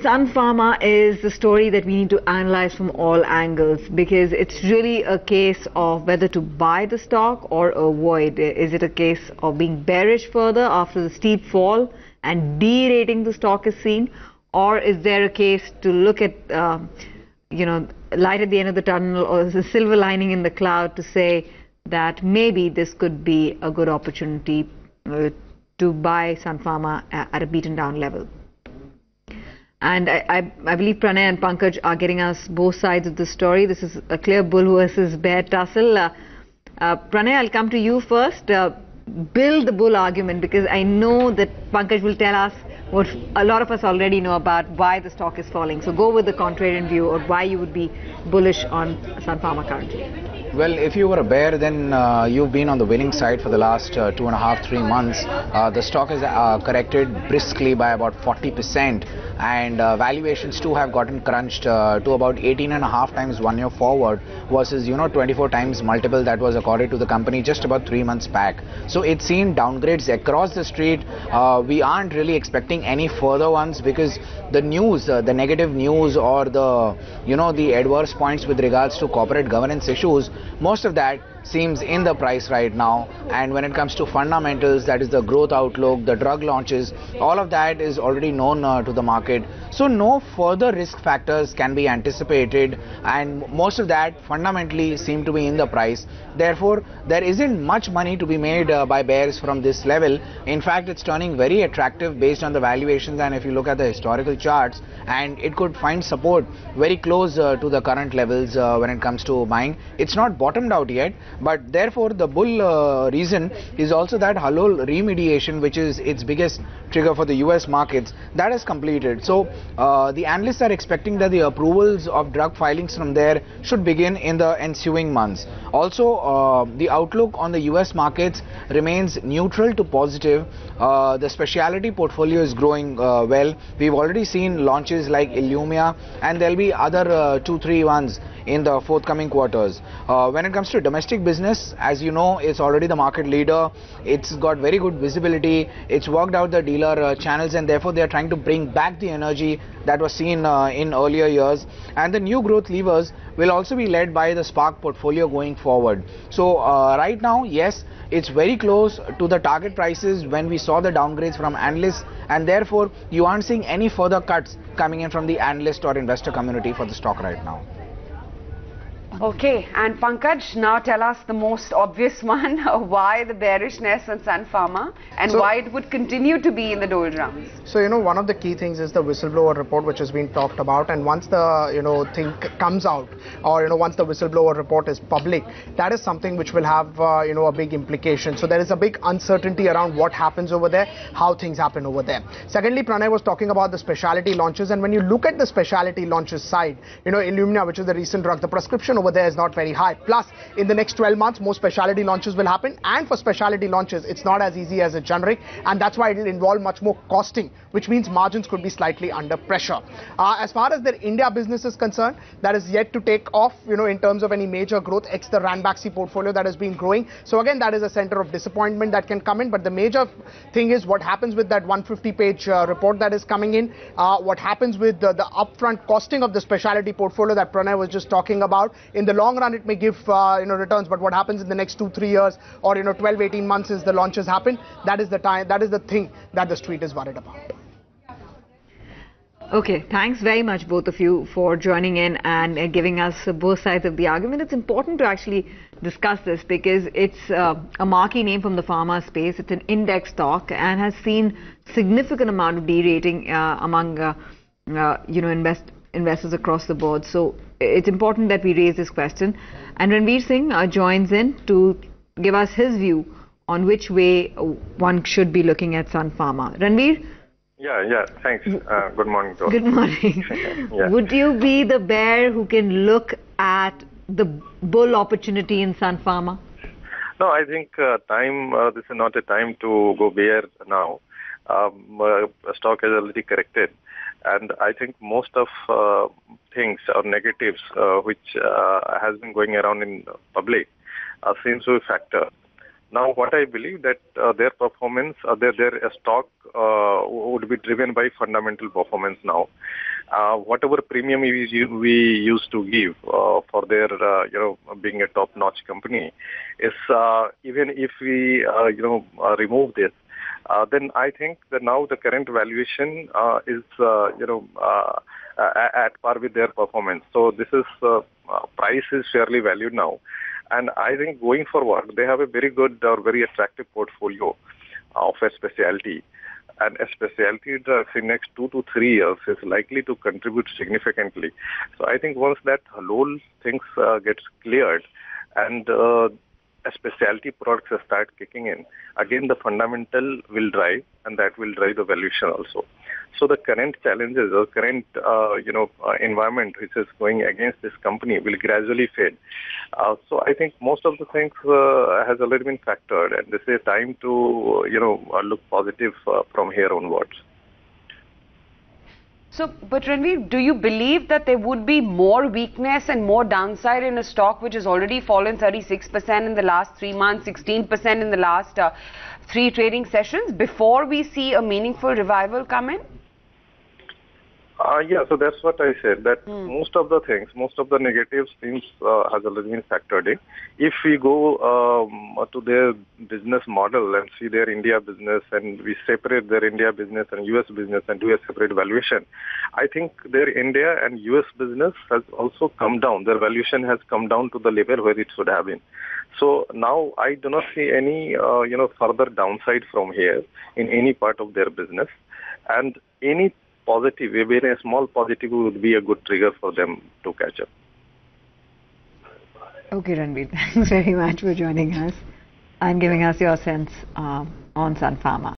Sun Pharma is the story that we need to analyze from all angles, because it's really a case of whether to buy the stock or avoid. Is it a case of being bearish further after the steep fall and de-rating the stock is seen, or is there a case to look at light at the end of the tunnel, or the silver lining in the cloud, to say that maybe this could be a good opportunity to buy Sun Pharma at a beaten down level? And I believe Pranay and Pankaj are getting us both sides of the story. This is a clear bull versus bear tussle. Pranay, I'll come to you first. Build the bull argument, because I know that Pankaj will tell us what a lot of us already know about why the stock is falling. So go with the contrarian view of why you would be bullish on Sun Pharma currently. Well, if you were a bear, then you've been on the winning side for the last 2.5, 3 months. The stock has corrected briskly by about 40%, and valuations too have gotten crunched to about 18.5 times 1 year forward versus 24 times multiple that was accorded to the company just about 3 months back. So it's seen downgrades across the street. We aren't really expecting any further ones, because the news, the negative news, or the adverse points with regards to corporate governance issues, most of that seems in the price right now. And when it comes to fundamentals, that is the growth outlook, the drug launches, all of that is already known to the market. So no further risk factors can be anticipated, and most of that fundamentally seem to be in the price. Therefore, there isn't much money to be made by bears from this level. In fact, it's turning very attractive based on the valuations, and if you look at the historical charts, and it could find support very close to the current levels when it comes to buying. It's not bottomed out yet, but therefore the bull reason is also that Halol remediation, which is its biggest trigger for the US markets, that is completed. So the analysts are expecting that the approvals of drug filings from there should begin in the ensuing months. Also, the outlook on the US markets remains neutral to positive. The specialty portfolio is growing well. We've already seen launches like Illumia, and there'll be other 2-3 ones in the forthcoming quarters. When it comes to domestic business, as you know, it's already the market leader. It's got very good visibility. It's worked out the dealer channels, and therefore they are trying to bring back the energy that was seen in earlier years. And the new growth levers will also be led by the Spark portfolio going forward. So right now, yes, it's very close to the target prices when we saw the downgrades from analysts, and therefore you aren't seeing any further cuts coming in from the analyst or investor community for the stock right now. Okay, and Pankaj, now tell us the most obvious one, why the bearishness on Sun Pharma, and why it would continue to be in the doldrums. So, one of the key things is the whistleblower report, which has been talked about, and once the, thing comes out, or, once the whistleblower report is public, that is something which will have, a big implication. So there is a big uncertainty around what happens over there, how things happen over there. Secondly, Pranay was talking about the specialty launches, and when you look at the specialty launches side, Illumina, which is the recent drug, the prescription over there is not very high. Plus, in the next 12 months, more specialty launches will happen, and for specialty launches, it's not as easy as a generic, and that's why it will involve much more costing, which means margins could be slightly under pressure. As far as their India business is concerned, that is yet to take off, in terms of any major growth, ex the Ranbaxy portfolio that has been growing. So again, that is a center of disappointment that can come in, but the major thing is what happens with that 150-page report that is coming in, what happens with the upfront costing of the specialty portfolio that Pranay was just talking about. In the long run, it may give returns, but what happens in the next 2-3 years, or 12-18 months as the launches happen, that is the time, that is the thing that the street is worried about. Okay, thanks very much both of you for joining in and giving us both sides of the argument. It's important to actually discuss this because it's a marquee name from the pharma space. It's an index stock and has seen significant amount of de-rating among investors across the board. So it's important that we raise this question. And Ranvir Singh joins in to give us his view on which way one should be looking at Sun Pharma. Ranvir? Yeah, thanks. Good morning, Dor. Good morning. Yeah. Would you be the bear who can look at the bull opportunity in Sun Pharma? No, I think this is not a time to go bear now. Stock has already corrected. And I think most of things or negatives which has been going around in public seems to be a factor. Now, what I believe that their performance, their stock would be driven by fundamental performance now. whatever premium we used to give for their, being a top-notch company, is even if we, remove this, then I think that now the current valuation is, at par with their performance. So this is price is fairly valued now, and I think going forward they have a very good or very attractive portfolio of a specialty. And a specialty drugs in next 2 to 3 years is likely to contribute significantly. So I think once that whole things gets cleared and specialty products start kicking in, again the fundamental will drive, and that will drive the valuation also. So the current challenges or current environment which is going against this company will gradually fade. So I think most of the things has already been factored, and this is time to look positive from here onwards. So, but Ranvir, do you believe that there would be more weakness and more downside in a stock which has already fallen 36% in the last 3 months, 16% in the last 3 trading sessions, before we see a meaningful revival come in? Yeah, so that's what I said, that most of the things, most of the negative things has already been factored in. If we go to their business model and see their India business, and we separate their India business and US business and do a separate valuation, I think their India and US business has also come down. Their valuation has come down to the level where it should have been. So now I do not see any further downside from here in any part of their business, and any positive, even a small positive, would be a good trigger for them to catch up. Okay, Ranvir, thanks very much for joining us and giving us your sense on Sun Pharma.